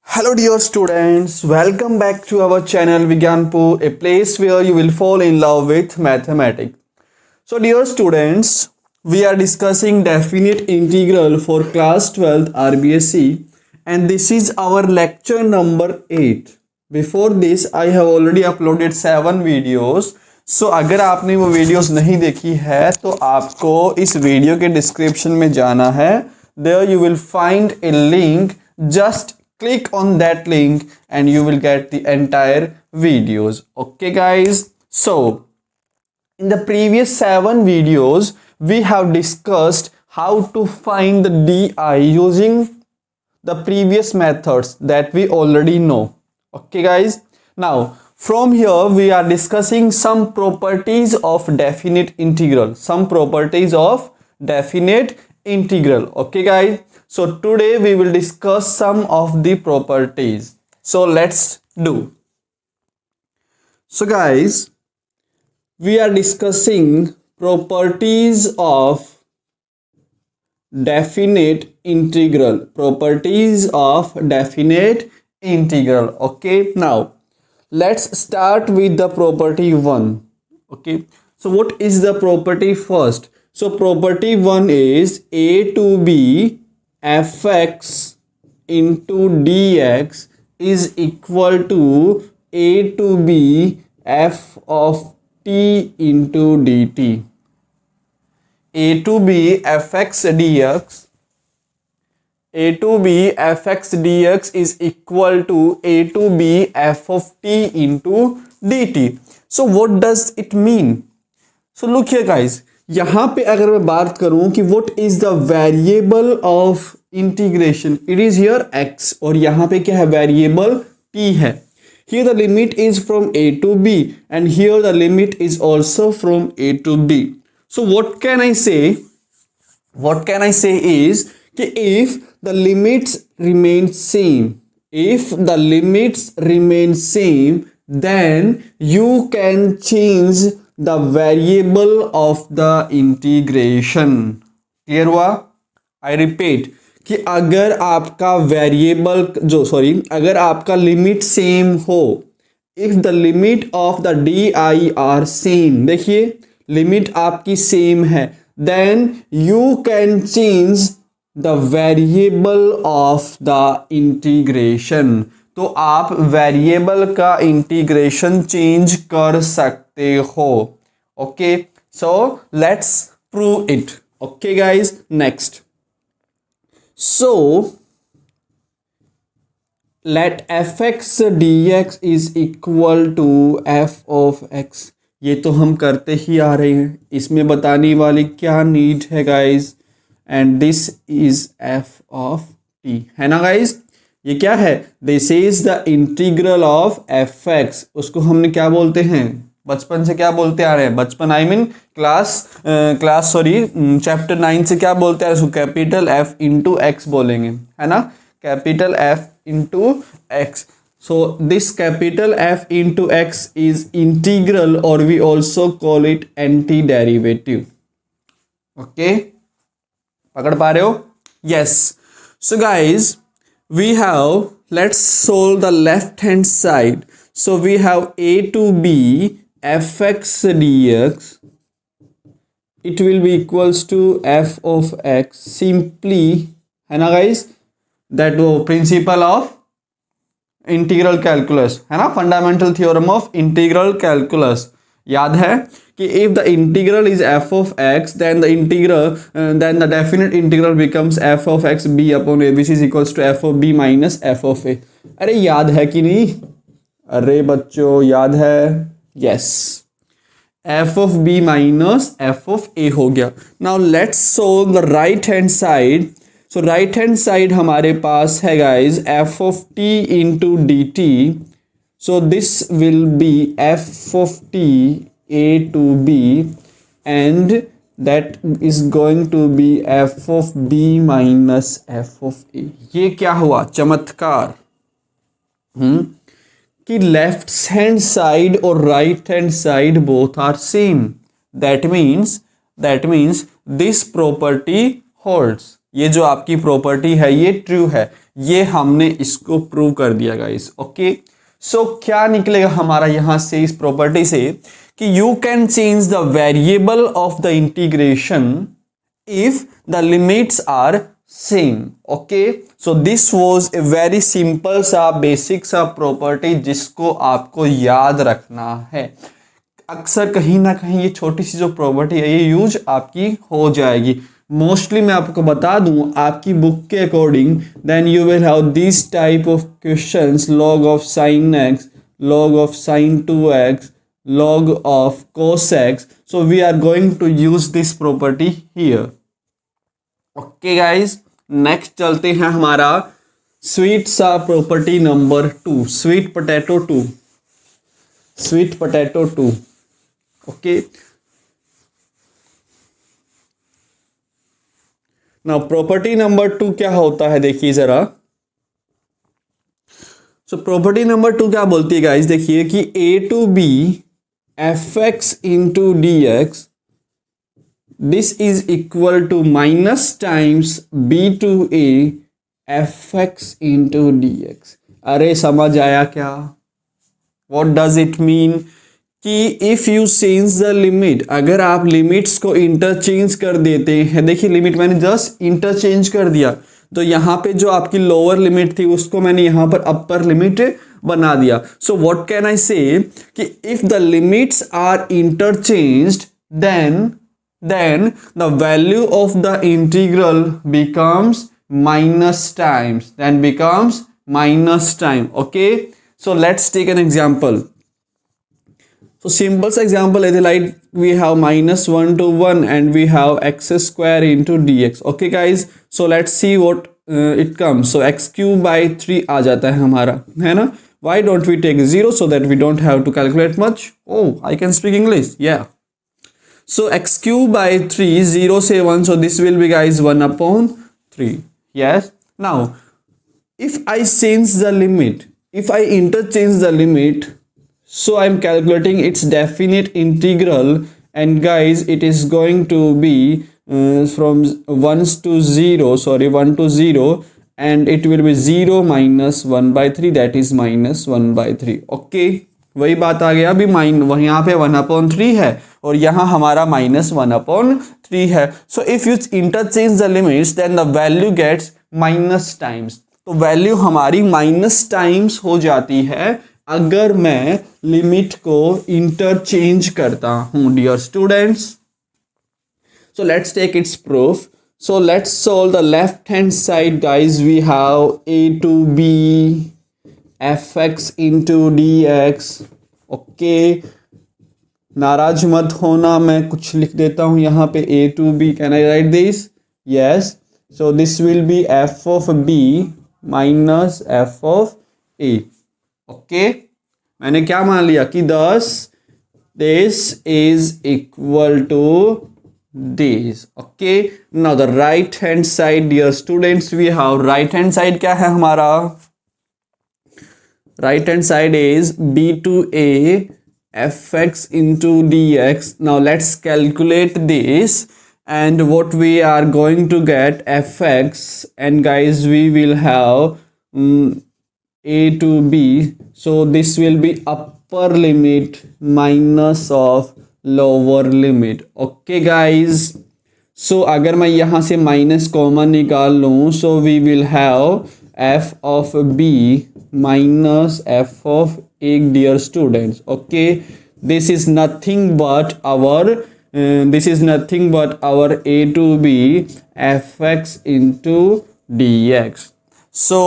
Hello dear students, welcome back to our channel Vigyanpur, a place where you will fall in love with mathematics. So dear students, we are discussing definite integral for class 12th RBSc and this is our lecture number 8. Before this I have already uploaded 7 videos. So अगर आपने वो videos नहीं देखी है तो आपको इस video के डिस्क्रिप्शन में जाना है. There you will find a link. Just click on that link and you will get the entire videos. Okay guys, so in the previous 7 videos we have discussed how to find the DI using the previous methods that we already know. Okay guys, now from here we are discussing some properties of definite integral, okay guys. So today we will discuss some of the properties. So let's do. So guys, we are discussing properties of definite integral. Okay, now let's start with the property 1. Okay, so what is the property first? So property 1 is a to b fx into dx is equal to a to b f of t into dt. a to b fx dx is equal to a to b f of t into dt. So what does it mean? So look here guys, यहाँ पे अगर मैं बात करूं कि what is the variable of integration, it is here x और यहाँ पे क्या है, variable t है. Here the limit is from a to b and here the limit is also from a to b. So what can I say? Is कि if the limits remain same, then you can change the variable of the integration. Clear हुआ? I repeat कि अगर आपका limit same हो, if the limit of the di are same, देखिए limit आपकी same है, then you can change the variable of the integration. तो आप वेरिएबल का इंटीग्रेशन चेंज कर सकते हो. Okay, so let's prove it. Okay guys, next. So let fx dx is equal to f of x. ये तो हम करते ही आ रहे हैं, इसमें बताने वाली क्या नीड है guys. And this is f of t, है ना गाइज. ये क्या है, this is the integral of fx. उसको हमने क्या बोलते हैं, बचपन से क्या बोलते आ रहे हैं, बचपन आई मीन चैप्टर 9 से क्या बोलते आ रहे हैं, कैपिटल F इंटू एक्स बोलेंगे, है ना, capital F into x. So this capital F into x is integral और we also call it anti derivative. Okay, पकड़ पा रहे हो? Yes. So guys, we have, let's solve the left hand side. So we have a to b fx dx, it will be equals to f of x. Simply, है ना guys, that वो principle of integral calculus, है ना, fundamental theorem of integral calculus. याद है कि if the integral is f of x, then the definite integral becomes f of x b upon a, which is equals to f of b minus f of a. अरे याद है कि नहीं? अरे बच्चों याद है? yes, f of b minus f of a हो गया. now let's solve the right hand side. so right hand side हमारे पास है guys f of t into dt. so this will be f of t a to b and that is going to be f of b minus f of a. ये क्या हुआ, चमत्कार. कि left hand side और right hand side both are same. that means this property holds. ये जो आपकी property है ये ट्रू है, ये हमने इसको प्रूव कर दिया गाइस। ओके, सो क्या निकलेगा हमारा यहां से इस प्रॉपर्टी से कि you can change the variable of the integration if the limits are same. Okay, so this was a very simple सा बेसिक सा प्रॉपर्टी जिसको आपको याद रखना है। अक्सर कहीं ना कहीं ये छोटी सी जो प्रॉपर्टी है ये यूज आपकी हो जाएगी। मोस्टली मैं आपको बता दूं आपकी बुक के according, then you will have this type of questions, log of sin x, log of sin 2x, log of cos x. So we are going to use this property here. Okay guys, next चलते हैं हमारा sweet सा property number 2, sweet potato 2, sweet potato 2। Okay, now property number 2 क्या होता है देखिए जरा। So property number 2 क्या बोलती है गाइज, देखिए कि a to b fx into d x, this is equal to minus times b to a fx into dx। अरे समझ आया क्या? What does it mean? कि if you change the limit, अगर आप लिमिट्स को इंटरचेंज कर देते हैं, देखिए लिमिट मैंने जस्ट इंटरचेंज कर दिया, तो यहाँ पे जो आपकी लोअर लिमिट थी उसको मैंने यहाँ पर अपर लिमिट बना दिया। So what can I say कि if the limits are interchanged then the value of the integral becomes minus times, okay। so let's take an example। so simple example is like we have minus 1 to 1 and we have x square into dx। okay guys, so let's see what it comes। so x cube by 3 आ जाता है हमारा, है ना। why don't we take 0 so that we don't have to calculate much? oh, I can speak English, yeah। so x cube by 3, 0 से 1, so this will be guys 1 upon 3, yes। now if I change the limit, if I interchange the limit, so I'm calculating its definite integral, and guys it is going to be from 1 to 0, sorry 1 to 0, and it will be 0 minus 1 by 3, that is minus 1 by 3। okay, वही बात आ गया अभी, वही यहाँ पे 1/3 है और यहाँ हमारा minus 1/3 है। So if you interchange the limits then the value gets minus times, तो वैल्यू हमारी माइनस टाइम्स हो जाती है अगर मैं लिमिट को इंटरचेंज करता हूँ dear students. So let's take its proof. So let's solve the left hand side guys, we have a to b fx into dx। Okay, नाराज मत होना, मैं कुछ लिख देता हूं यहाँ पे a to b। Can I right this? Yes. So this will B f of b minus f of a। Okay, मैंने क्या मान लिया कि thus this is equal to this। okay, now the right hand side dear students, we have right hand side क्या है हमारा? right hand side is b to a fx into dx। now let's calculate this, and what we are going to get fx, and guys we will have a to b, so this will be upper limit minus of lower limit। okay guys, so अगर मैं यहाँ से minus common निकाल लूँ, so we will have f of b minus f of a dear students। okay, this is nothing but our a to b fx into dx। so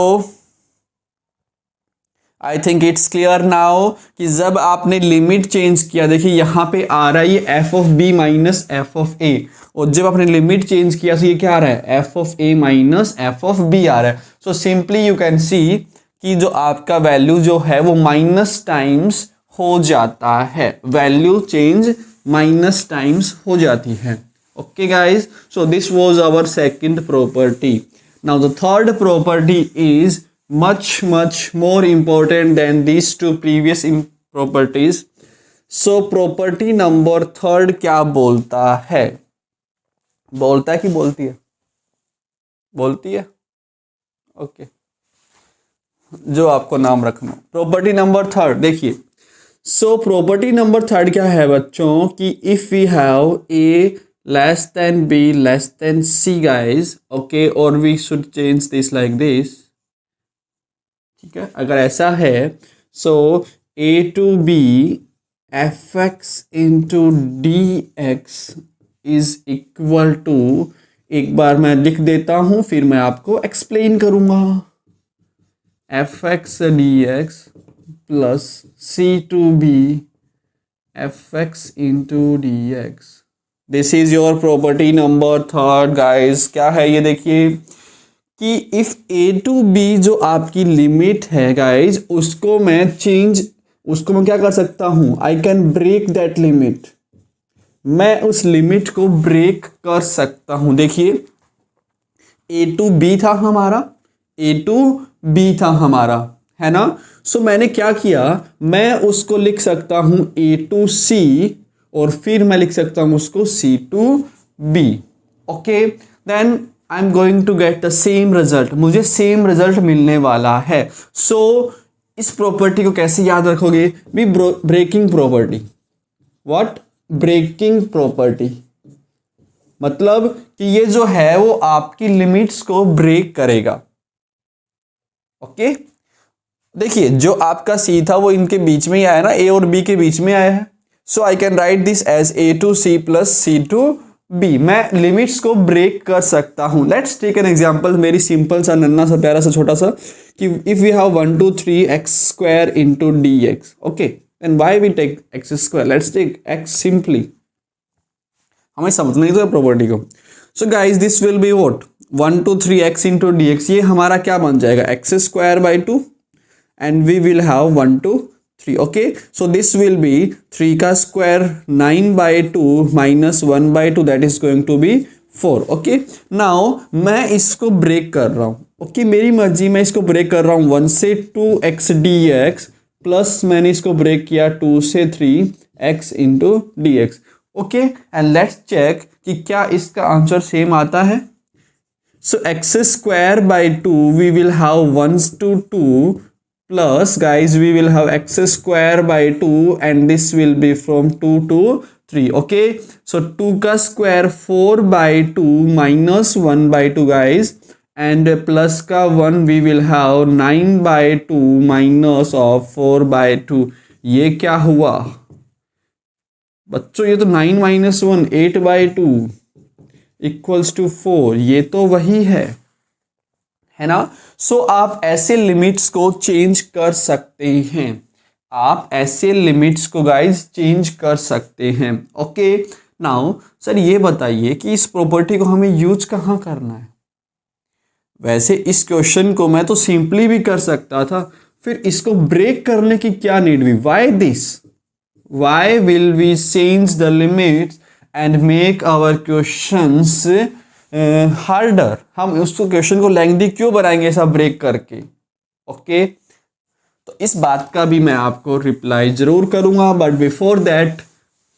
I think it's clear now कि जब आपने limit change किया, देखिए यहाँ पे आ रहा है ये f of b minus f of a, और जब आपने लिमिट चेंज किया तो ये क्या आ रहा है? F of a minus f of b आ रहा है। So simply you can see कि जो आपका वैल्यू जो है वो माइनस टाइम्स हो जाता है, वैल्यू चेंज माइनस टाइम्स हो जाती है। Okay guys, so this was our second property. Now the third property is much more important than these two previous properties। so property number third क्या बोलता है? बोलता है कि बोलती है? बोलती है? ओके, जो आपको नाम रखना। प्रॉपर्टी नंबर थर्ड देखिए। सो प्रॉपर्टी नंबर थर्ड क्या है बच्चों कि if we have a less than b less than c guys, okay, और we should change this like this, ठीक है, अगर ऐसा है so a to b f x into d x is equal to, एक बार मैं लिख देता हूं फिर मैं आपको एक्सप्लेन करूंगा, f x d x plus c to b f x into d x. This is your property number third guys. क्या है ये देखिए कि इफ ए टू बी जो आपकी लिमिट है गाइज, उसको मैं क्या कर सकता हूं, I can break that limit, मैं उस लिमिट को ब्रेक कर सकता हूं। देखिए ए टू बी था हमारा, ए टू बी था हमारा, है ना। सो मैंने क्या किया, मैं उसको लिख सकता हूं ए टू सी और फिर मैं लिख सकता हूं उसको c to b, okay, then I am going to get the same result, मुझे सेम रिजल्ट मिलने वाला है। सो इस प्रॉपर्टी को कैसे याद रखोगे, be breaking property. What? Breaking property, मतलब कि ये जो है वो आपकी लिमिट्स को ब्रेक करेगा, ओके। देखिए जो आपका सी था वो इनके बीच में ही आया ना, ए और बी के बीच में आया है, so I can write this as a to c plus c to b. मैं लिमिट्स को ब्रेक कर सकता हूं। लेट्स टेक एन एग्जांपल, मेरी सिंपल सा नन्ना सा प्यारा सा छोटा सा, कि if we have 1 2 3 x square into d x, okay, and why we take x square, let's take x simply, हमें समझना ही तो है प्रॉपर्टी को। So guys this will be what, 1 2 3 x into d x, ये हमारा क्या बन जाएगा, x square by 2 and we will have 1 2 3, okay, so this will be 3 का square 9 by 2 minus 1 by 2, that is going to be 4, okay। now मैं इसको break कर रहा हूँ, okay, मेरी मर्जी, मैं इसको ब्रेक कर रहा हूँ 1 से 2 x dx प्लस मैंने इसको ब्रेक किया 2 से 3 x into d x, okay, and let's check कि क्या इसका आंसर सेम आता है। So x square by 2 we will have 1 to 2 plus guys we will have x square by 2 and this will be from 2 to 3, okay, so 2 का square 4 by 2 minus 1 by 2 guys, and plus का 1 we will have 9 by 2 minus of 4 by 2। ये क्या हुआ बच्चों, ये तो 9 minus 1 8 by 2 equals to 4, ये तो वही है ना। सो आप ऐसे लिमिट्स को चेंज कर सकते हैं, आप ऐसे लिमिट्स को गाइज चेंज कर सकते हैं, ओके। नाउ सर ये बताइए कि इस प्रॉपर्टी को हमें यूज कहाँ करना है। वैसे इस क्वेश्चन को मैं तो सिंपली भी कर सकता था, फिर इसको ब्रेक करने की क्या नीड हुई, why this, why will we change the limits and make our questions harder, हम उसको क्वेश्चन को लेंथी क्यों बनाएंगे ऐसा ब्रेक करके, ओके। तो इस बात का भी मैं आपको रिप्लाई जरूर करूंगा, बट बिफोर दैट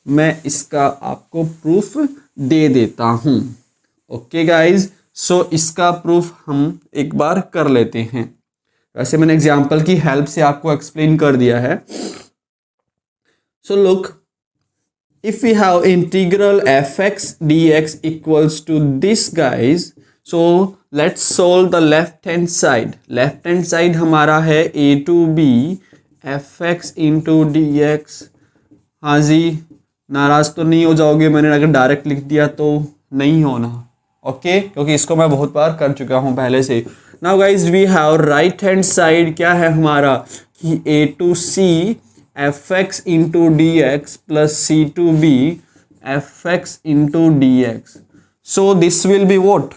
मैं इसका आपको प्रूफ दे देता हूं, ओके गाइज। सो इसका प्रूफ हम एक बार कर लेते हैं, वैसे मैंने एग्जाम्पल की हेल्प से आपको एक्सप्लेन कर दिया है। So look, if we have integral fx dx equals to this guys, so let's solve the left hand side। left hand side हमारा है a to b fx into dx। हाँ जी, नाराज तो नहीं हो जाओगे, मैंने अगर डायरेक्ट लिख दिया तो नहीं होना, ओके, क्योंकि इसको मैं बहुत बार कर चुका हूँ पहले से। Now guys we have right hand side क्या है हमारा कि a to c f x into d x plus c to b f x into d x. So this will be what,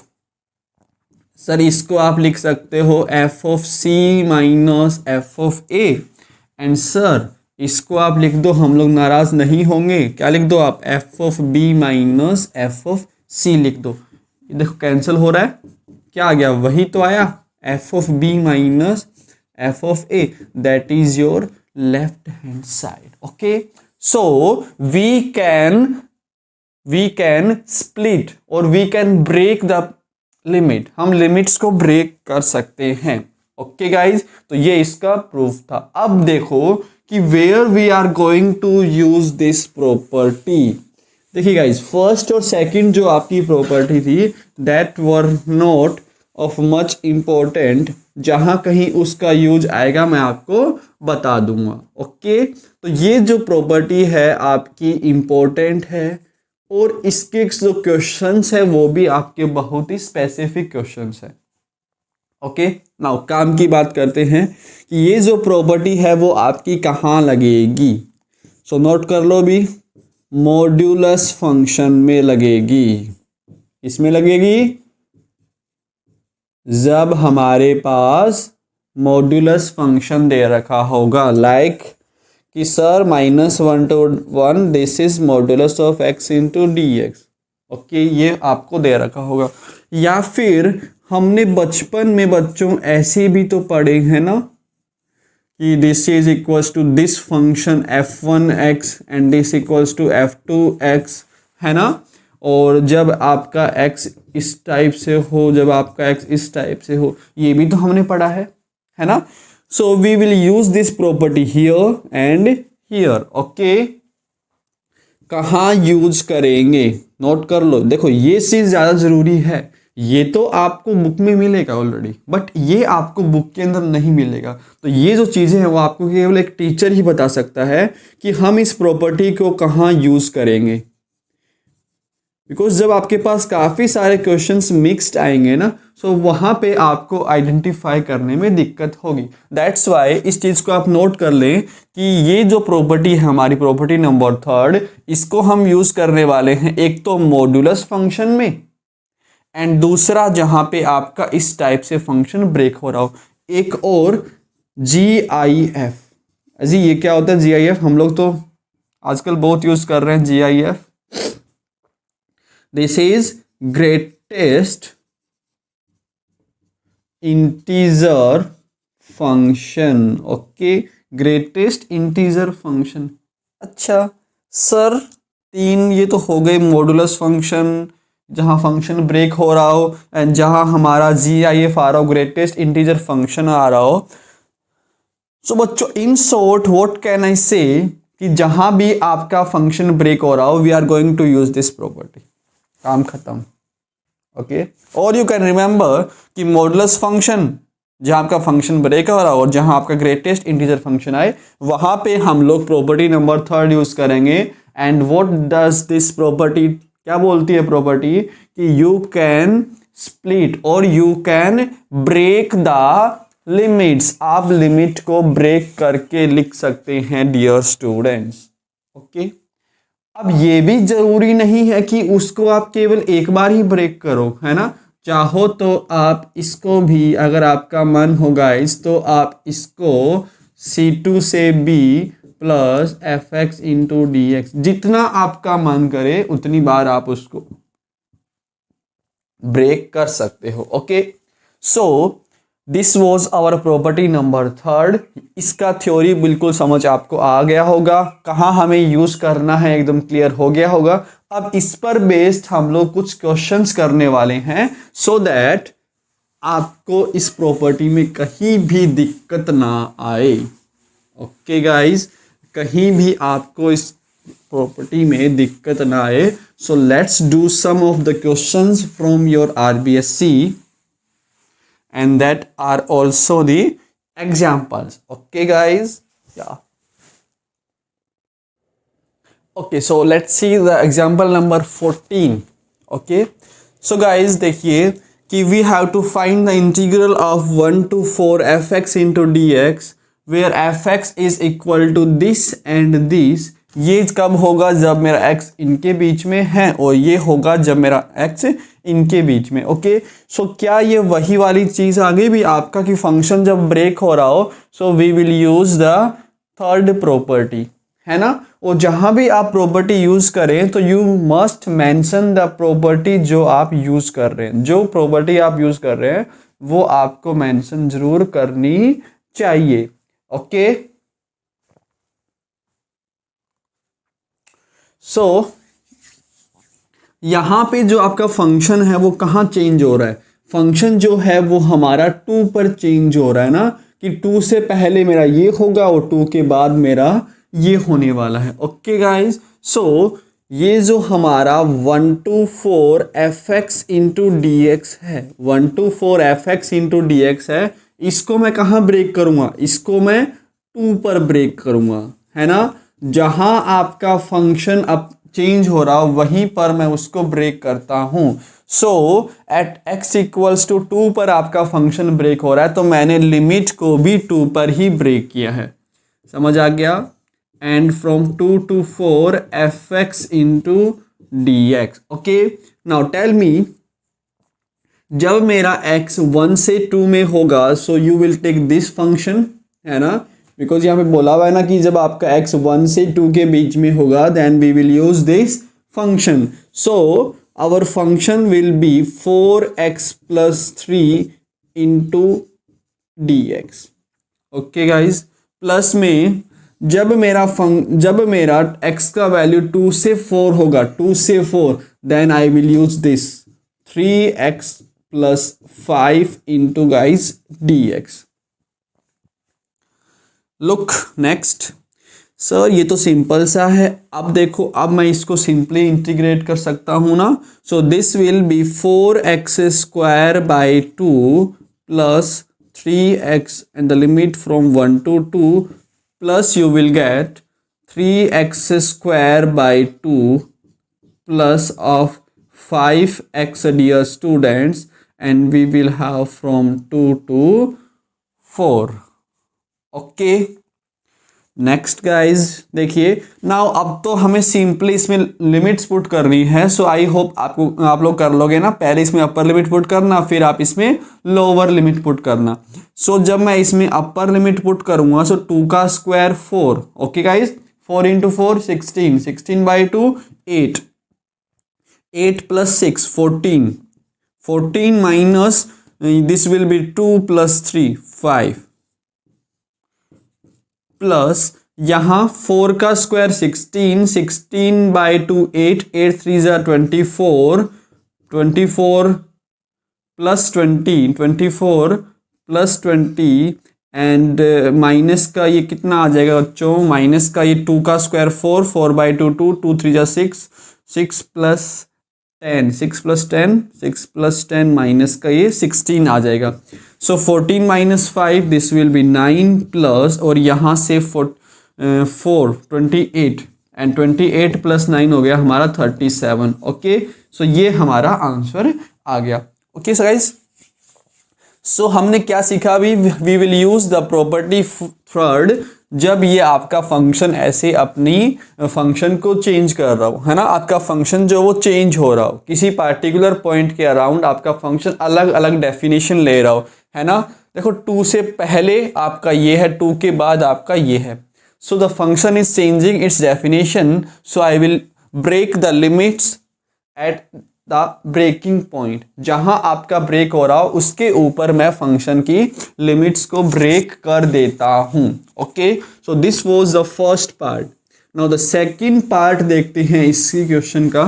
sir इसको आप लिख सकते हो f of c minus f of a, and sir इसको आप लिख दो, हम लोग नाराज नहीं होंगे, क्या लिख दो आप, f of b minus f of c लिख दो। ये देखो कैंसिल हो रहा है, क्या आ गया, वही तो आया, f of b minus f of a, that is your left hand side, okay। so we can split or we can break the limit, हम लिमिट्स को ब्रेक कर सकते हैं। ओके गाइज, तो ये इसका प्रूफ था। अब देखो कि where we are going to use this property. देखिए गाइज, फर्स्ट और सेकंड जो आपकी प्रॉपर्टी थी that were not of much important, जहां कहीं उसका यूज आएगा मैं आपको बता दूंगा। ओके, तो ये जो प्रॉपर्टी है आपकी इम्पोर्टेंट है और इसके जो क्वेश्चंस है वो भी आपके बहुत ही स्पेसिफिक क्वेश्चंस है। ओके, नाउ काम की बात करते हैं कि ये जो प्रॉपर्टी है वो आपकी कहाँ लगेगी। सो नोट कर लो भी, मॉड्यूलस फंक्शन में लगेगी। इसमें लगेगी जब हमारे पास मॉड्यूलस फंक्शन दे रखा होगा, लाइक कि sir -1 to 1 this is modulus of x into d x. Okay, ये आपको दे रखा होगा। या फिर हमने बचपन में बच्चों ऐसे भी तो पढ़े हैं ना कि this is equals to this function f1x and this equals to f2x, है ना। और जब आपका x इस टाइप से हो, जब आपका x इस टाइप से हो, ये भी तो हमने पढ़ा है ना। So we will use this property here and here. Okay, कहाँ यूज करेंगे नोट कर लो। देखो ये चीज ज्यादा जरूरी है, ये तो आपको बुक में मिलेगा ऑलरेडी, बट ये आपको बुक के अंदर नहीं मिलेगा। तो ये जो चीजें हैं वो आपको केवल एक टीचर ही बता सकता है कि हम इस प्रॉपर्टी को कहाँ यूज करेंगे। बिकॉज जब आपके पास काफ़ी सारे क्वेश्चंस मिक्स्ड आएंगे ना, सो वहाँ पे आपको आइडेंटिफाई करने में दिक्कत होगी। दैट्स वाई इस चीज़ को आप नोट कर लें कि ये जो प्रॉपर्टी है हमारी प्रॉपर्टी नंबर 3, इसको हम यूज़ करने वाले हैं एक तो मॉड्यूलस फंक्शन में, एंड दूसरा जहाँ पे आपका इस टाइप से फंक्शन ब्रेक हो रहा हो, एक और GIF। जी ये क्या होता है GIF? हम लोग तो आजकल बहुत यूज़ कर रहे हैं GIF। This is greatest integer function। Okay, greatest integer function। अच्छा सर, 3 ये तो हो गए मॉडुलस फंक्शन जहां फंक्शन ब्रेक हो रहा हो एंड जहां हमारा GIF आ रहा हो, ग्रेटेस्ट इंटीजर फंक्शन आ रहा हो। सो बच्चों in short what can I say कि जहां भी आपका फंक्शन ब्रेक हो रहा हो we are going to use this property. काम खत्म। ओके, और यू कैन रिमेंबर कि मॉडुलस फंक्शन जहां आपका फंक्शन ब्रेक हो रहा हो और जहां आपका ग्रेटेस्ट इंटीजर फंक्शन आए वहां पे हम लोग प्रॉपर्टी नंबर 3 यूज करेंगे। And what does this property, क्या बोलती है प्रॉपर्टी कि यू कैन स्प्लिट और you can break the limits. आप लिमिट को ब्रेक करके लिख सकते हैं डियर स्टूडेंट्स। ओके, अब ये भी जरूरी नहीं है कि उसको आप केवल एक बार ही ब्रेक करो, है ना। चाहो तो आप इसको भी, अगर आपका मन हो गाइस, तो आप इसको C2 से B plus fx into d x, जितना आपका मन करे उतनी बार आप उसको ब्रेक कर सकते हो। Okay, so this was our property number 3। इसका थ्योरी बिल्कुल समझ आपको आ गया होगा, कहाँ हमें यूज करना है एकदम क्लियर हो गया होगा। अब इस पर बेस्ड हम लोग कुछ क्वेश्चंस करने वाले हैं सो दैट आपको इस प्रॉपर्टी में कहीं भी दिक्कत ना आए। ओके गाइज, कहीं भी आपको इस प्रॉपर्टी में दिक्कत ना आए। So let's do some of the questions from your RBSC and that are also the examples। okay guys, yeah, okay, so let's see the example number 14। okay, so guys देखिए कि we have to find the integral of 1 to 4 fx into dx where fx is equal to this and this। ये कब होगा? जब मेरा x इनके बीच में है और ये होगा जब मेरा x इनके बीच में। ओके, सो क्या ये वही वाली चीज आ गई भी आपका कि फंक्शन जब ब्रेक हो रहा हो so we will use the third property, है ना। और जहां भी आप प्रॉपर्टी यूज करें तो you must mention the property जो आप यूज कर रहे हैं। जो प्रॉपर्टी आप यूज कर रहे हैं वो आपको मेंशन जरूर करनी चाहिए। ओके, सो यहां पे जो आपका फंक्शन है वो कहां चेंज हो रहा है? फंक्शन जो है वो हमारा 2 पर चेंज हो रहा है ना, कि 2 से पहले मेरा ये होगा और 2 के बाद मेरा ये होने वाला है। ओके गाइज, सो ये जो हमारा 1 to 4 f x into d x है, 1 to 4 f x into d x है, इसको मैं कहाँ ब्रेक करूँगा, इसको मैं 2 पर ब्रेक करूँगा, है ना। जहाँ आपका फंक्शन अब चेंज हो रहा वहीं पर मैं उसको ब्रेक करता हूँ। सो एट x इक्वल्स टू 2 पर आपका फंक्शन ब्रेक हो रहा है, तो मैंने लिमिट को भी 2 पर ही ब्रेक किया है, समझ आ गया। And from 2 to 4 f x into d x. Okay, now tell me, जब मेरा x 1 से 2 में होगा, so you will take this function, है ना, बिकॉज यहाँ पे बोला हुआ है ना कि जब आपका x 1 से 2 के बीच में होगा then we will use this function. So our function will be 4x plus 3 into d x. Okay guys, plus में जब मेरा x का वैल्यू 2 से 4 होगा, 2 से 4, then I will use this 3x plus 5 into guys d x. Look next, sir ये तो simple सा है। अब देखो, अब मैं इसको सिंपली इंटीग्रेट कर सकता हूँ ना। So this will be 4x square by 2 plus 3x and the limit from 1 to 2 plus you will get 3x square by 2 plus of 5x dear students and we will have from 2 to 4। Okay, next guys देखिए, now अब तो हमें simply इसमें limits put करनी है। So I hope आप लोग कर लोगे ना। पहले इसमें अपर लिमिट पुट करना, फिर आप इसमें लोअर लिमिट पुट करना। सो जब मैं इसमें अपर लिमिट पुट करूंगा, सो 2 का square 4, okay guys, 4 into 4 16, 16 by 2 8, 8 plus 6 14, 14 minus this will B 2 plus 3 5, plus यहाँ 4 का स्क्वायर 16, 16 बाई 2 8, 8 3 जा 24, 24 प्लस 20, 24 प्लस 20 एंड माइनस का ये कितना आ जाएगा बच्चों, माइनस का ये 2 का स्क्वायर 4, 4 बाई 2 2, 2 3 जा 6, 6 प्लस 10, 6 प्लस 10, 6 प्लस 10 माइनस का ये 16 आ जाएगा। सो 14 minus 5 this will B 9 plus, और यहाँ से 4 28 एंड 28 प्लस 9 हो गया हमारा 37। ओके, सो ये हमारा आंसर आ गया। ओके गाइस, सो हमने क्या सीखा अभी, we will use the property third जब ये आपका फंक्शन ऐसे अपनी फंक्शन को चेंज कर रहा हो, है ना, आपका फंक्शन जो वो चेंज हो रहा हो, किसी पार्टिकुलर पॉइंट के अराउंड आपका फंक्शन अलग अलग डेफिनेशन ले रहा हो, है ना। देखो 2 से पहले आपका ये है, 2 के बाद आपका ये है। So the function is changing its definition, so I will break the limits at the breaking point. जहां आपका ब्रेक हो रहा हो उसके ऊपर मैं फंक्शन की लिमिट्स को ब्रेक कर देता हूं। Okay, so this was the first part. Now the second part देखते हैं इसी क्वेश्चन का।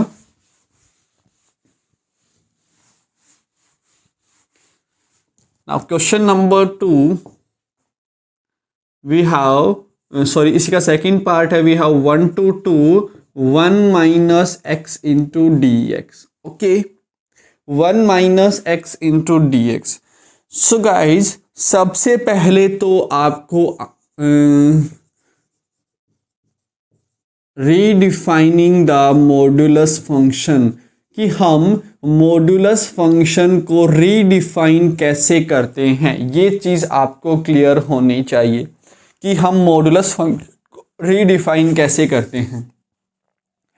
Now question number 2 we have इसी का सेकंड पार्ट है, we have 1 to 2 1 minus x into d x. Okay, 1 minus x into d x. So guys, सबसे पहले तो आपको रीडिफाइनिंग द मॉड्यूलस फंक्शन, कि हम मॉड्यूलस फंक्शन को रीडिफाइन कैसे करते हैं, ये चीज़ आपको क्लियर होनी चाहिए कि हम मॉड्यूलस फंक्शन को रीडिफाइन कैसे करते हैं,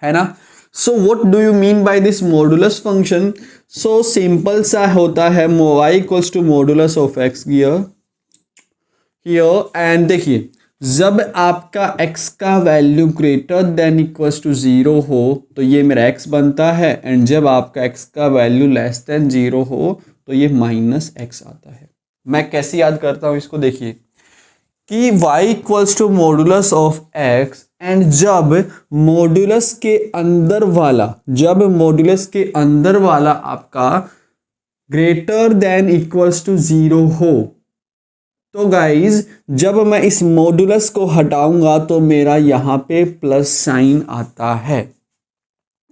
है ना। So what do you mean by this modulus function? So simple सा होता है, y equals to modulus of x here and देखिए, जब आपका x का value greater than equals to 0 हो तो ये मेरा x बनता है, एंड जब आपका x का वैल्यू लेस देन 0 हो तो ये माइनस x आता है। मैं कैसे याद करता हूँ इसको, देखिए कि y equals to modulus of x, and जब मॉड्यूलस के अंदर वाला आपका ग्रेटर देन इक्वल्स टू 0 हो, तो गाइज जब मैं इस मॉडुलस को हटाऊंगा तो मेरा यहाँ पे प्लस साइन आता है।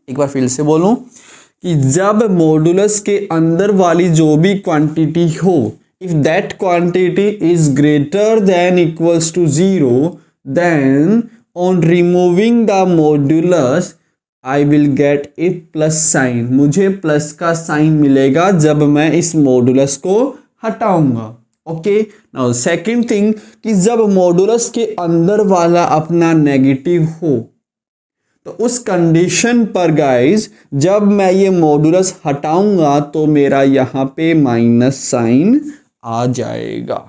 एक बार फिर से बोलूं कि जब मॉडुलस के अंदर वाली जो भी क्वांटिटी हो, if that quantity is greater than equals to 0, then on removing the modulus I will get a plus sign. मुझे प्लस का साइन मिलेगा जब मैं इस मॉडुलस को हटाऊंगा। ओके, नाउ सेकंड थिंग कि जब मॉडुलस के अंदर वाला अपना नेगेटिव हो, तो उस कंडीशन पर गाइस जब मैं ये मॉडुलस हटाऊंगा तो मेरा यहाँ पे माइनस साइन आ जाएगा।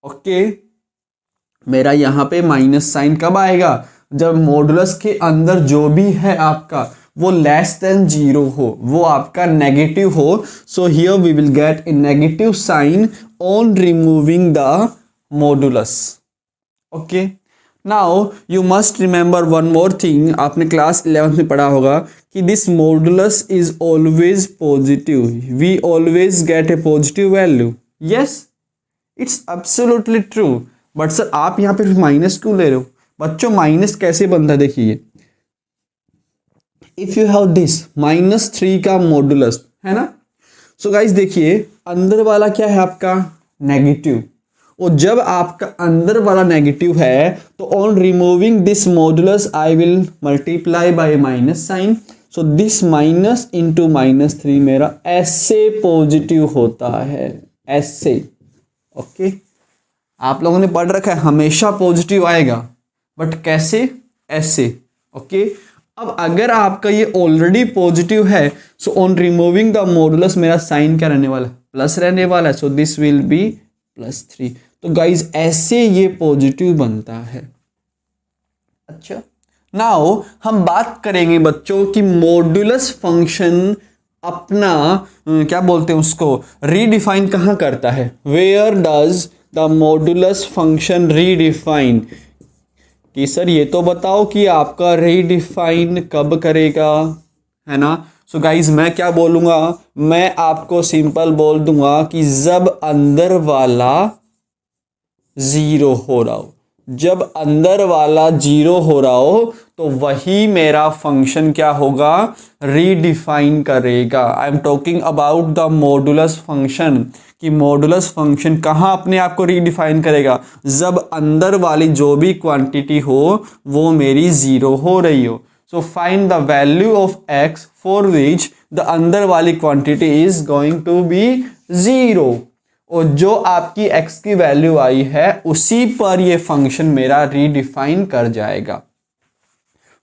ओके, मेरा यहाँ पे माइनस साइन कब आएगा? जब मॉडुलस के अंदर जो भी है आपका वो लेस देन 0 हो, वो आपका नेगेटिव हो। So here we will get a negative sign on removing the modulus. Okay, now you must remember one more thing, आपने क्लास 11th में पढ़ा होगा कि this modulus is always positive, we always get a positive value. Yes, it's absolutely true. But sir आप यहाँ पे minus क्यों ले रहे हो? बच्चों माइनस कैसे बनता है देखिए, इफ यू हैव दिस -3 का मॉडुलस है ना, सो गाइस देखिए अंदर वाला क्या है आपका नेगेटिव, और जब आपका अंदर वाला नेगेटिव है तो on removing this modulus I will multiply by minus sign. So this minus into -3 मेरा ऐसे पॉजिटिव होता है, ऐसे। ओके, आप लोगों ने पढ़ रखा है हमेशा पॉजिटिव आएगा, बट कैसे? ऐसे। ओके, अब अगर आपका ये ऑलरेडी पॉजिटिव है, so on removing the modulus मेरा साइन क्या रहने वाला है? प्लस रहने वाला है। सो दिस विल बी +3। तो गाइज ऐसे ये पॉजिटिव बनता है। अच्छा, नाउ हम बात करेंगे बच्चों कि मॉडुलस फंक्शन अपना क्या बोलते हैं उसको रीडिफाइन कहाँ करता है? Where does the modulus function redefine? कि सर ये तो बताओ कि आपका रीडिफाइन कब करेगा, है ना? सो गाइज मैं क्या बोलूँगा, मैं आपको सिंपल बोल दूंगा कि जब अंदर वाला 0 हो रहा हो, जब अंदर वाला 0 हो रहा हो तो वही मेरा फंक्शन क्या होगा? रीडिफाइन करेगा। I am talking about the modulus function, कि मॉडुलस फंक्शन कहाँ अपने आप को रीडिफाइन करेगा? जब अंदर वाली जो भी क्वांटिटी हो वो मेरी 0 हो रही हो। So find the value of x for which the अंदर वाली quantity is going to be 0, और जो आपकी x की वैल्यू आई है उसी पर ये फंक्शन मेरा रीडिफाइन कर जाएगा।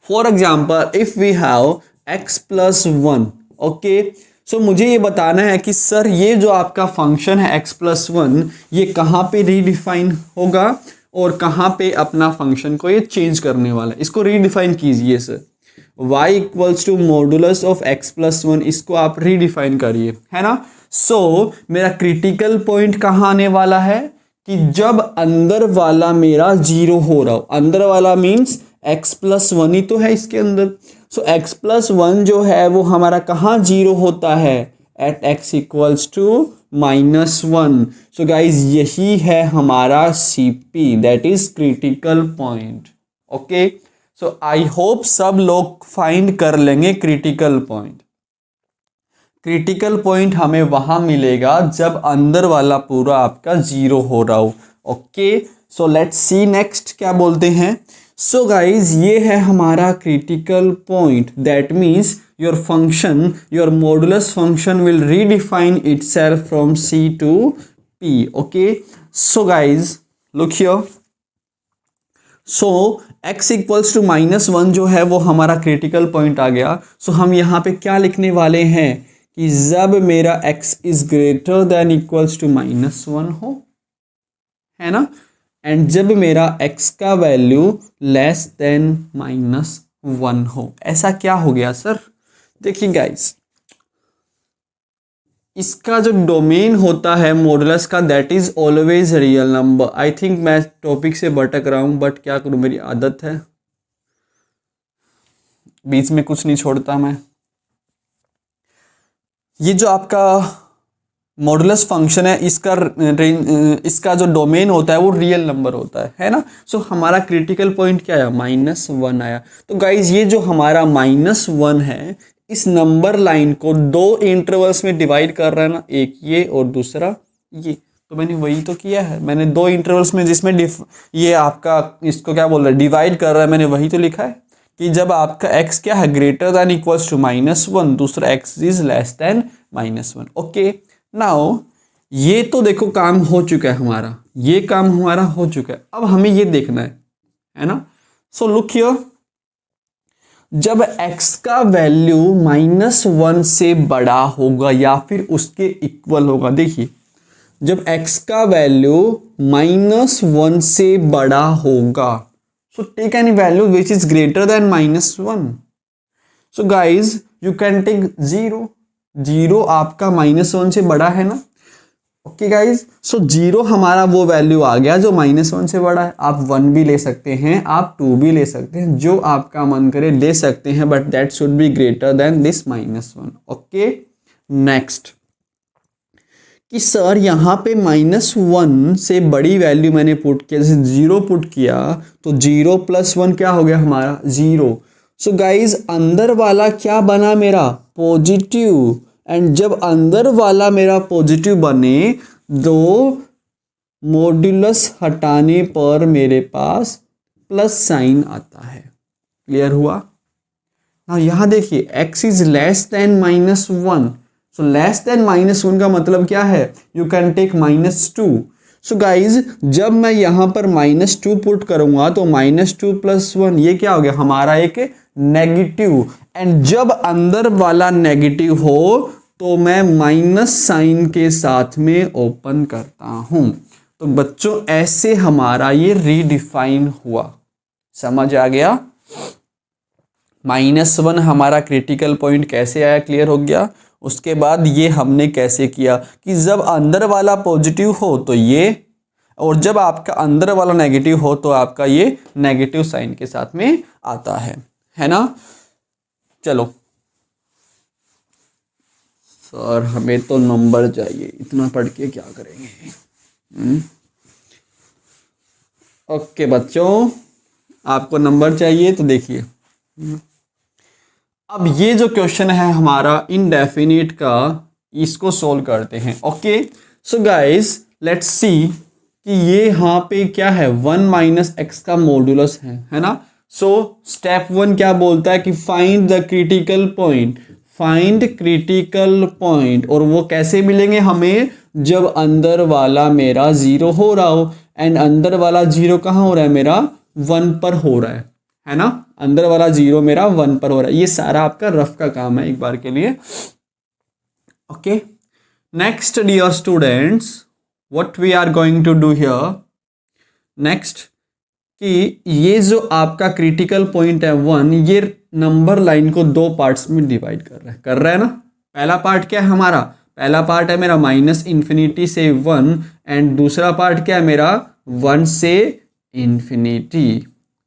For example if we have x + 1, okay, so मुझे ये बताना है कि सर ये जो आपका फंक्शन है x + 1 ये कहाँ पे रीडिफाइन होगा और कहाँ पे अपना फंक्शन को ये चेंज करने वाला है। इसको रीडिफाइन कीजिए sir, y = modulus of x + 1, इसको आप रीडिफाइन करिए, है ना? सो मेरा क्रिटिकल पॉइंट कहाँ आने वाला है कि जब अंदर वाला मेरा 0 हो रहा हो। अंदर वाला मीन्स x + 1 ही तो है इसके अंदर। सो x + 1 जो है वो हमारा कहाँ 0 होता है? Eight x = -1। सो गाइज यही है हमारा CP, that is critical point. Okay, so I hope सब लोग फाइंड कर लेंगे क्रिटिकल पॉइंट। क्रिटिकल पॉइंट हमें वहां मिलेगा जब अंदर वाला पूरा आपका 0 हो रहा हो। Okay, so let's see next क्या बोलते हैं। सो गाइज ये है हमारा critical point, that means your function, your modulus function will redefine itself from C to P। Okay, so guys look here, so x = -1 जो है वो हमारा क्रिटिकल पॉइंट आ गया। सो हम यहाँ पे क्या लिखने वाले हैं कि जब मेरा x is greater than equals to -1 हो, है ना, एंड जब मेरा x का वैल्यू लेस देन -1 हो। ऐसा क्या हो गया सर? देखिए गाइस, इसका जो डोमेन होता है मॉडुलस का that is always real number. I think मैं टॉपिक से भटक रहा हूं, बट क्या करूं, मेरी आदत है, बीच में कुछ नहीं छोड़ता मैं। ये जो आपका मॉडुलस फंक्शन है इसका जो डोमेन होता है वो रियल नंबर होता है ना। सो हमारा क्रिटिकल पॉइंट क्या आया, -1 आया। तो गाइज ये जो हमारा -1 है, इस नंबर लाइन को दो इंटरवल्स में डिवाइड कर रहा है ना, एक ये और दूसरा ये। तो मैंने वही तो किया है, मैंने दो इंटरवल्स में जिसमें ये आपका इसको क्या बोल रहा है, डिवाइड कर रहा है, मैंने वही तो लिखा है कि जब आपका x क्या है, ग्रेटर दैन इक्वल्स टू -1, दूसरा x is less than -1। Okay, now ये तो देखो काम हो चुका है हमारा, ये काम हमारा हो चुका है। अब हमें ये देखना है ना। सो लुक हियर, जब x का वैल्यू -1 से बड़ा होगा या फिर उसके इक्वल होगा, देखिए जब x का वैल्यू -1 से बड़ा होगा, so take any value which is greater than -1. So guys you can take 0. 0 आपका -1 से बड़ा है ना। ओके गाइज, सो 0 हमारा वो वैल्यू आ गया जो -1 से बड़ा है। आप 1 भी ले सकते हैं, आप 2 भी ले सकते हैं, जो आपका मन करे ले सकते हैं, but that should be greater than this -1। Okay, next कि सर यहाँ पे -1 से बड़ी वैल्यू मैंने पुट किया, जैसे 0 पुट किया तो 0 + 1 क्या हो गया हमारा 0। सो गाइज अंदर वाला क्या बना मेरा पॉजिटिव, एंड जब अंदर वाला मेरा पॉजिटिव बने दो मॉड्यूलस हटाने पर मेरे पास प्लस साइन आता है। क्लियर हुआ ना। यहाँ देखिए x is less than -1, so less than -1 का मतलब क्या है, you can take -2। So guys जब मैं यहाँ पर -2 पुट करूंगा तो -2 + 1 ये क्या हो गया हमारा एक नेगेटिव, एंड जब अंदर वाला नेगेटिव हो तो मैं माइनस साइन के साथ में ओपन करता हूं। तो बच्चों ऐसे हमारा ये रीडिफाइन हुआ, समझ आ गया। -1 हमारा क्रिटिकल पॉइंट कैसे आया, क्लियर हो गया। उसके बाद ये हमने कैसे किया कि जब अंदर वाला पॉजिटिव हो तो ये, और जब आपका अंदर वाला नेगेटिव हो तो आपका ये नेगेटिव साइन के साथ में आता है ना। चलो सर हमें तो नंबर चाहिए, इतना पढ़ के क्या करेंगे। ओके बच्चों, आपको नंबर चाहिए तो देखिए, अब ये जो क्वेश्चन है हमारा इनडेफिनिट का, इसको सोल्व करते हैं। Okay, so guys let's see कि ये यहाँ पे क्या है 1 - x का मॉड्यूलस है ना। सो स्टेप 1 क्या बोलता है कि find the critical point, find critical point, और वो कैसे मिलेंगे हमें, जब अंदर वाला मेरा 0 हो रहा हो, एंड अंदर वाला 0 कहाँ हो रहा है मेरा 1 पर हो रहा है ना। अंदर वाला 0 मेरा 1 पर हो रहा है। ये सारा आपका रफ का काम है एक बार के लिए। Okay, next dear students, what we are going to do here next, कि ये जो आपका क्रिटिकल पॉइंट है 1, ये नंबर लाइन को दो पार्ट्स में डिवाइड कर रहा है ना। पहला पार्ट क्या है हमारा, पहला पार्ट है मेरा -∞ से 1, एंड दूसरा पार्ट क्या है मेरा 1 से ∞।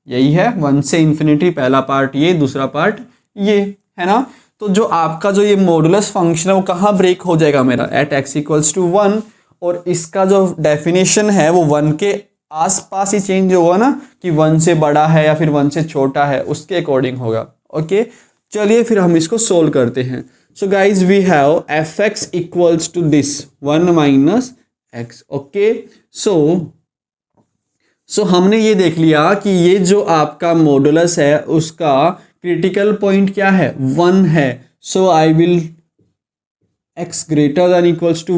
यही है 1 से ∞, पहला पार्ट ये, दूसरा पार्ट ये, है ना। तो जो आपका जो ये मॉडुलस फंक्शन है वो कहाँ ब्रेक हो जाएगा मेरा, एट x = 1, और इसका जो डेफिनेशन है वो 1 के आसपास ही चेंज होगा ना, कि 1 से बड़ा है या फिर 1 से छोटा है, उसके अकॉर्डिंग होगा। ओके, चलिए फिर हम इसको सोल्व करते हैं। So guys we have fx = this 1 - x। Okay, so हमने ये देख लिया कि ये जो आपका मॉडुलस है उसका क्रिटिकल पॉइंट क्या है 1 है। So I will x >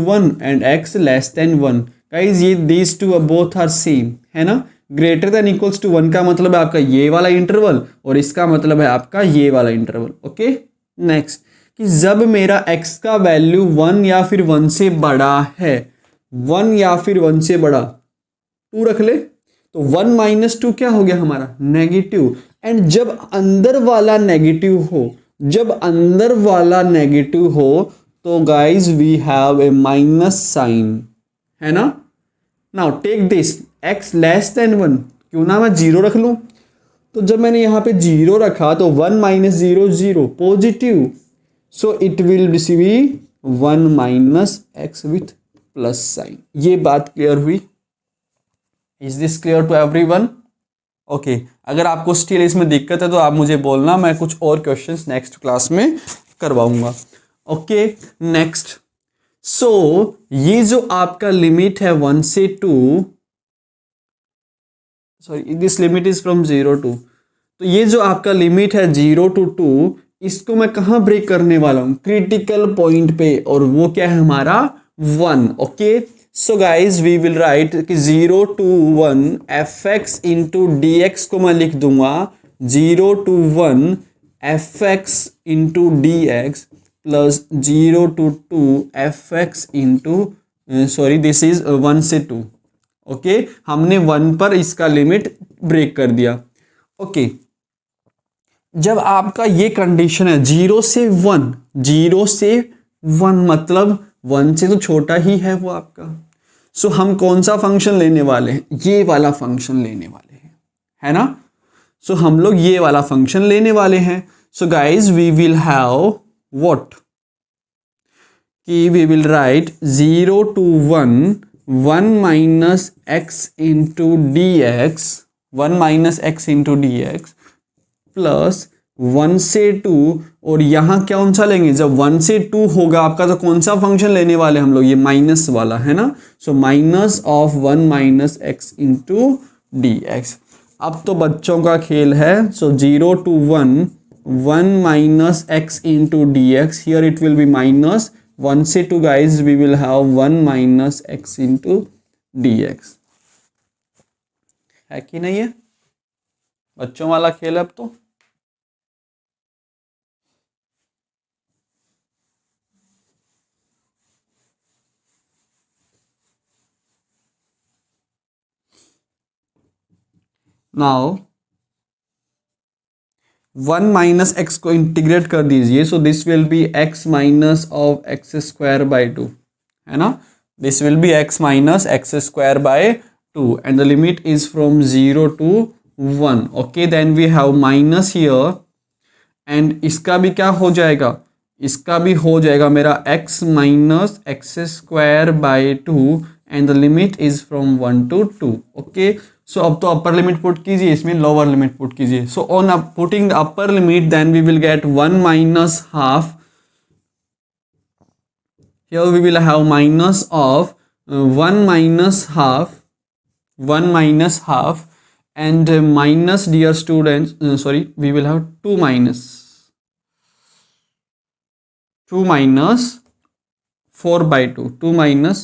1 and x <1। Guys ये these two both are same, है ना। ग्रेटर देन इक्वल्स टू 1 का मतलब है आपका ये वाला इंटरवल, और इसका मतलब है आपका ये वाला इंटरवल। ओके, नेक्स्ट कि जब मेरा x का वैल्यू 1 या फिर 1 से बड़ा है, 1 या फिर 1 से बड़ा, 2 रख ले, तो 1 - 2 क्या हो गया हमारा नेगेटिव, एंड जब अंदर वाला नेगेटिव हो, जब अंदर वाला नेगेटिव हो तो guys we have a minus sign, है ना। नाउ टेक दिस x < 1, क्यों ना मैं 0 रख लूं। तो जब मैंने यहाँ पे 0 रखा तो 1 - 0 0 positive, so it will be 1 minus x with plus sign. ये बात क्लियर हुई? Is this clear to everyone? Okay, अगर आपको स्टिल इसमें दिक्कत है तो आप मुझे बोलना, मैं कुछ और क्वेश्चंस नेक्स्ट क्लास में करवाऊंगा। Okay, next. सो ये जो आपका लिमिट है 1 से 2, sorry this limit is from 0 to, तो ये जो आपका लिमिट है 0 to 2, इसको मैं कहाँ ब्रेक करने वाला हूँ? क्रिटिकल पॉइंट पे, और वो क्या है हमारा 1। Okay, so guys we will write कि 0 to 1 f x into d x को मैं लिख दूंगा 0 to 1 f x into d x plus 0 to 2 f x into, sorry this is 1 से 2। ओके, हमने 1 पर इसका लिमिट ब्रेक कर दिया। ओके, जब आपका ये कंडीशन है 0 से 1, 0 से 1 मतलब 1 से तो छोटा ही है वो आपका। सो हम कौन सा फंक्शन लेने वाले हैं? ये वाला फंक्शन लेने वाले हैं, है ना? सो हम लोग ये वाला फंक्शन लेने वाले हैं। So guys we will have what, कि we will write 0 to 1 1 minus x into d x, 1 minus x into d x plus 1 से 2, और यहाँ कौन सा लेंगे? जब 1 से 2 होगा आपका तो कौन सा फंक्शन लेने वाले हम लोग? ये माइनस वाला, है ना? So minus of 1 minus x into d x. अब तो बच्चों का खेल है। So 0 to 1 1 minus x into d x, here it will be minus, 1 से 2 guys we will have 1 minus x into d x. है कि नहीं है? बच्चों वाला खेल अब तो। नाउ 1 माइनस एक्स को इंटीग्रेट कर दीजिए, so this will be x minus of x square by 2, है ना? This will be x minus x square by 2 and the limit is from 0 to 1। Okay, then we have minus here, and इसका भी क्या हो जाएगा? इसका भी हो जाएगा मेरा x minus x square by 2 and the limit is from 1 to 2। Okay, so अब तो अपर लिमिट पुट कीजिए, इसमें लोअर लिमिट पुट कीजिए। So on putting the upper limit then we will get 1 minus half, here we will have minus of 1 minus half, 1 minus half and minus, dear students, sorry, we will have 2 minus 4 by 2, 2 minus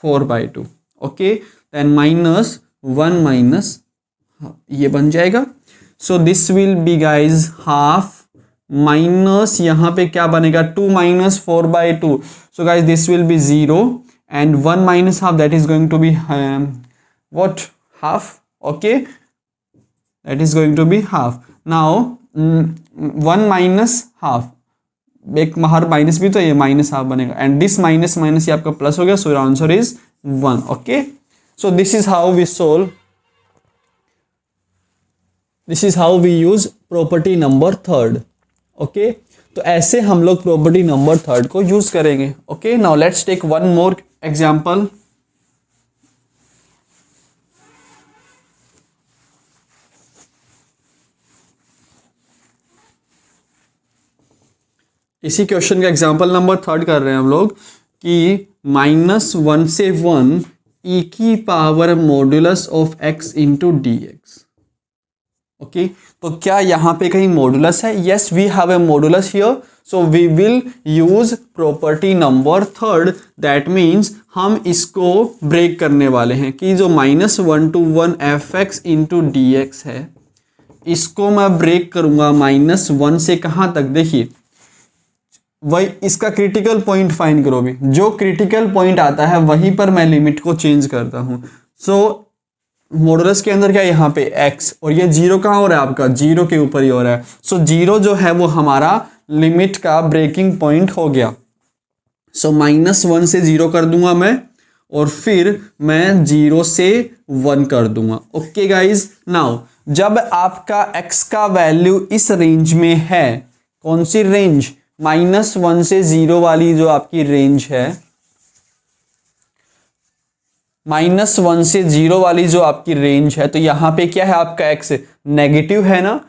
4 by 2। okay, then minus 1 minus, ये बन जाएगा। so this will be guys half minus, यहाँ पे क्या बनेगा? 2 minus 4 by 2, so guys this will be 0 and 1 minus half, that is going to be what? Half। okay, that is going to be half। now 1 minus half, एक बाहर minus भी तो ये minus half बनेगा, एंड दिस माइनस माइनस ये आपका plus हो गया, so answer is 1। Okay, so this is how we solve, this is how we use property number third. Okay, तो ऐसे हम लोग प्रॉपर्टी नंबर थर्ड को यूज करेंगे। Okay, now let's take one more example. इसी question का example number third कर रहे हैं हम लोग कि -1 से 1 e की power modulus of x into d x. Okay, तो क्या यहाँ पे कहीं मॉड्यूलस है? Yes, we have a modulus here, so we will use property number third. That means हम इसको ब्रेक करने वाले हैं कि जो -1 to 1 f x into d x है, इसको मैं ब्रेक करूंगा -1 से कहाँ तक? देखिए, वही इसका क्रिटिकल पॉइंट फाइंड करो भी, जो क्रिटिकल पॉइंट आता है वहीं पर मैं लिमिट को चेंज करता हूं। सो मॉडुलस के अंदर क्या यहाँ पे x, और ये 0 कहाँ हो रहा है? आपका 0 के ऊपर ही हो रहा है। सो 0 जो है वो हमारा लिमिट का ब्रेकिंग पॉइंट हो गया। सो -1 से 0 कर दूंगा मैं, और फिर मैं 0 से 1 कर दूंगा। ओके गाइज, नाउ जब आपका x का वैल्यू इस रेंज में है, कौन सी रेंज? -1 से 0 वाली जो आपकी रेंज है, -1 से 0 वाली जो आपकी रेंज है, तो यहाँ पे क्या है आपका x नेगेटिव है ना,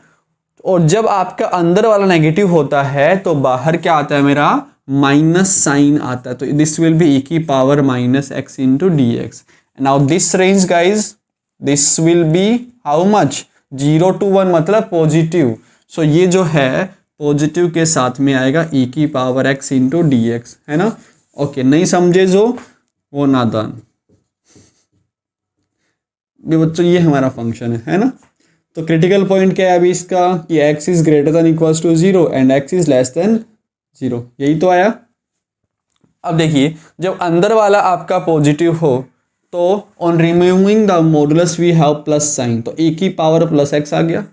और जब आपका अंदर वाला नेगेटिव होता है तो बाहर क्या आता है मेरा माइनस साइन आता है, तो this will be e⁻x into dx. Now this range guys, this will B how much, 0 to 1 मतलब पॉजिटिव, सो ये जो है पॉजिटिव के साथ में आएगा e⁻x into dx, है ना. ओके, नहीं समझे जो वो नादान. बच्चों ये हमारा फंक्शन है ना. तो क्रिटिकल पॉइंट क्या है अभी इसका कि x is greater than equals to 0 and x is less than 0, यही तो आया. अब देखिए, जब अंदर वाला आपका पॉजिटिव हो तो on removing the modulus we have plus sine, तो e⁻+x आ गया.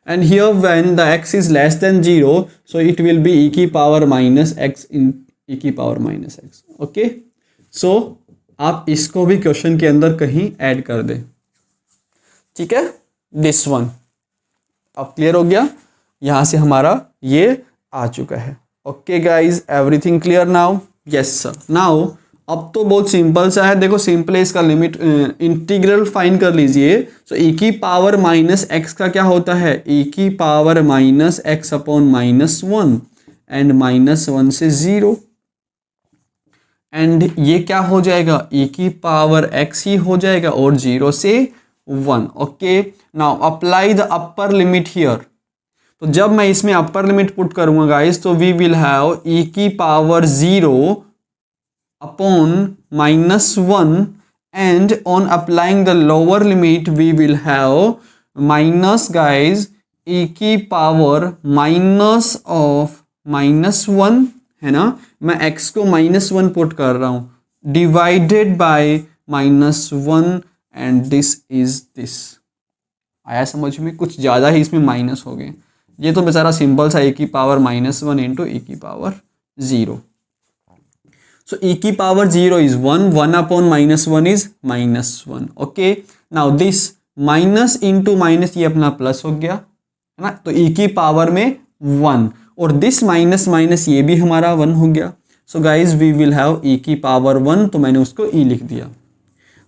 And here when the x is less than 0 so it will be e⁻x in e⁻x. Okay, so आप इसको भी क्वेश्चन के अंदर कहीं ऐड कर दें. ठीक है, दिस वन अब क्लियर हो गया, यहां से हमारा ये आ चुका है. Okay guys, everything clear now? Yes sir. Now अब तो बहुत सिंपल सा है, देखो सिंपल है, इसका लिमिट इंटीग्रल फाइंड कर लीजिए. सो e⁻x का क्या होता है, e⁻x अपॉन -1 एंड -1 से 0, एंड ये क्या हो जाएगा e⁻x ही हो जाएगा और 0 से 1. Okay, now apply the upper limit here. तो जब मैं इसमें अपर लिमिट पुट करूंगा गाइस, तो we will have e⁻0 upon -1 and on applying the lower limit we will have minus guys e⁻- of -1, है ना. मैं x को -1 पुट कर रहा हूं divided by -1 and this is this. आया समझ में? कुछ ज़्यादा ही इसमें माइनस हो गए. ये तो बेचारा सिंपल सा e⁻−1 into e⁻0. So e⁻0 is 1 upon -1 is -1. Okay, now this minus into minus ये अपना प्लस हो गया, है ना. तो e की पावर में 1 और दिस माइनस माइनस ये भी हमारा 1 हो गया. So guys we will have e⁻1, तो मैंने उसको e लिख दिया,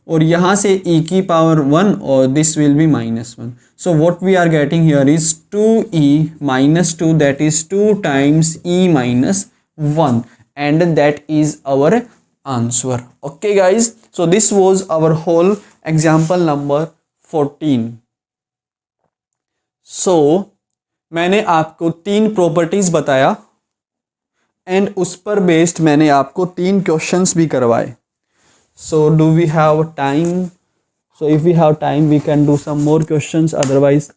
और यहाँ से e⁻1 और this will be -1. So what we are getting here is 2e-2, that is 2 times e-1 and that is our answer. Okay guys, so this was our whole example number 14. सो मैंने आपको 3 properties बताया and उस पर based मैंने आपको 3 questions भी करवाए. So do we have time? So if we have time we can do some more questions, otherwise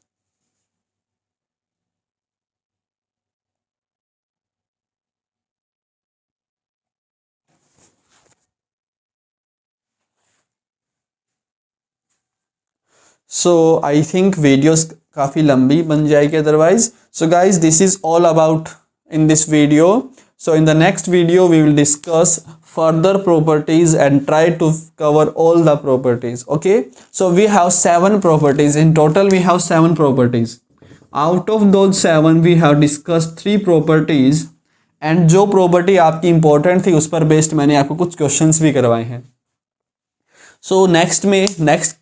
so I think videos काफ़ी लंबी बन जाएगी otherwise. So guys, this is all about in this video. So in the next video we will discuss further properties and try to cover all the properties. Okay, so we have 7 properties in total. We have 7 properties. Out of those 7 we have discussed 3 properties, and जो property आपकी important थी उस पर based मैंने आपको कुछ questions भी करवाए हैं. So next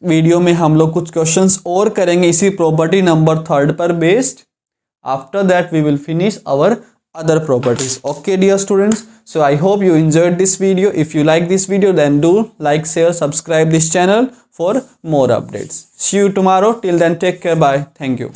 video में हम लोग कुछ questions और करेंगे इसी property number 3 पर based. After that we will finish our other properties. Okay dear students, so I hope you enjoyed this video. If you like this video, then do like, share, subscribe this channel for more updates. See you tomorrow. Till then, take care. Bye. Thank you.